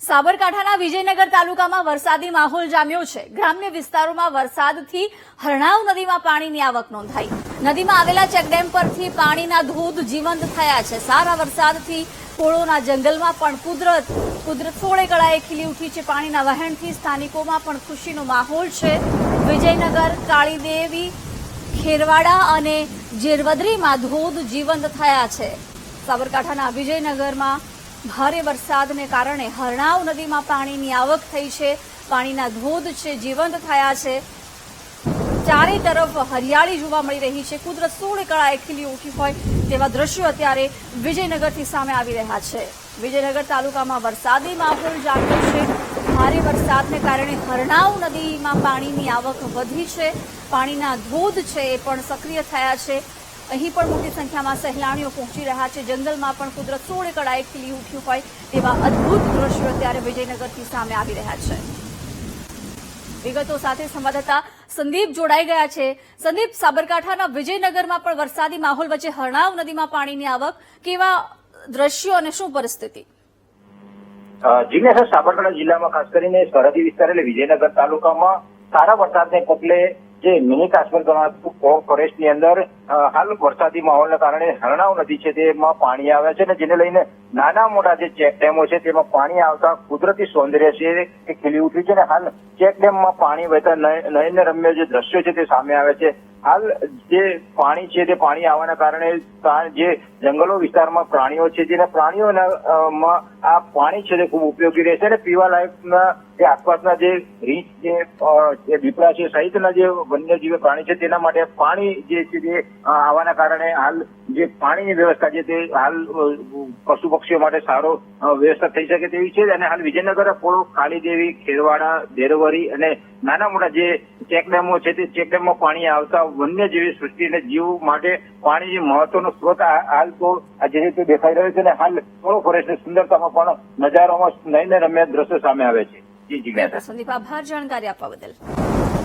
સાબરકાંઠાના વિજયનગર તાલુકામાં વરસાદી માહોલ જામ્યો છે। ગ્રામ્ય વિસ્તારોમાં વરસાદથી હરણાવ નદીમાં પાણીની આવક નોંધાઈ। નદીમાં આવેલા ચેકડેમ પરથી પાણીના ધોધ જીવંત થયા છે। સારા વરસાદથી પોળોના જંગલમાં પણ કુદરત સોળે કળાએ ખીલી ઉઠી છે। પાણીના વહેણથી સ્થાનિકોમાં પણ ખુશીનો માહોલ છે। વિજયનગર, કાળીદેવી, ખેરવાડા અને જેરવદરીમાં ધોધ જીવંત થયા છે। સાબરકાંઠાના વિજયનગરમાં ભારે વરસાદને કારણે હરણાવ નદીમાં પાણીની આવક થઈ છે। પાણીના ધોધ છે જીવંત થયા છે। ચારે તરફ હરિયાળી જોવા મળી રહી છે। કુદરત સોળે કળાએ ખીલી ઉઠી હોય તેવા દ્રશ્યો અત્યારે વિજયનગરથી સામે આવી રહ્યા છે। વિજયનગર તાલુકામાં વરસાદી માહોલ જામ્યો છે। ભારે વરસાદને કારણે હરણાવ નદીમાં પાણીની આવક વધી છે। પાણીના ધોધ છે એ પણ સક્રિય થયા છે। અહીં પણ મોટી સંખ્યામાં સહેલાણીઓ પહોંચી રહ્યા છે। જંગલમાં પણ કુદરત સોળે કળાએ ખીલી ઉઠ્યું હોય તેવા અદભુત દ્રશ્યો અત્યારે વિજયનગરથી સામે આવી રહ્યા છે। વિગતો સાથે સંવાદદાતા સંદીપ જોડાઈ ગયા છે। સંદીપ, સાબરકાંઠાના વિજયનગરમાં પણ વરસાદી માહોલ વચ્ચે હરણાવ નદીમાં પાણીની આવક, કેવા દ્રશ્યો અને શું પરિસ્થિતિ? જીગ્નેશ, સાબરકાંઠા જિલ્લામાં ખાસ કરીને સરહદી વિસ્તાર એટલે વિજયનગર તાલુકામાં સારા વરસાદને પગલે જે મિની કાશ્મીર ગણાતું ફોરેસ્ટની અંદર હાલ વરસાદી માહોલના કારણે હરણાવ નદી છે તેમાં પાણી આવે છે અને જેને લઈને નાના મોટા જે ચેકડેમો છે તેમાં પાણી આવતા કુદરતી સૌંદર્ય છે તે ખીલી ઉઠ્યું છે અને હાલ ચેકડેમમાં પાણી વહેતા નયનરમ્ય જે દ્રશ્યો છે તે સામે આવે છે। હાલ જે પાણી છે તે પાણી આવવાના કારણે જે જંગલો વિસ્તારમાં પ્રાણીઓ છે જેના પ્રાણીઓમાં આ પાણી છે તે ખૂબ ઉપયોગી રહેશે અને પીવાલાયકના જે આસપાસના જે રીંછ જે દીપડા છે સહિતના જે વન્યજીવી પ્રાણી છે તેના માટે પાણી જે છે તે આવવાના કારણે હાલ જે પાણીની વ્યવસ્થા છે તે હાલ પશુ પક્ષીઓ માટે સારો વ્યવસ્થા થઈ શકે તેવી છે। અને હાલ વિજયનગર, પોળો, કાળીદેવી, ખેરવાડા, દેરવરી અને નાના મોટા જે ચેકડેમો છે તે ચેકડેમમાં પાણી આવતા વન્યજીવી સૃષ્ટિ અને જીવ માટે પાણી જે મહત્વનો સ્ત્રોત હાલ તો જે રીતે દેખાઈ રહ્યો છે અને હાલ પોળો ફોરેસ્ટની સુંદરતામાં પણ નજારોમાં નયનરમ્ય દ્રશ્યો સામે આવે છે। જી જીજ્ઞાસા। સંદીપ, આભાર જાણકારી આપવા બદલ।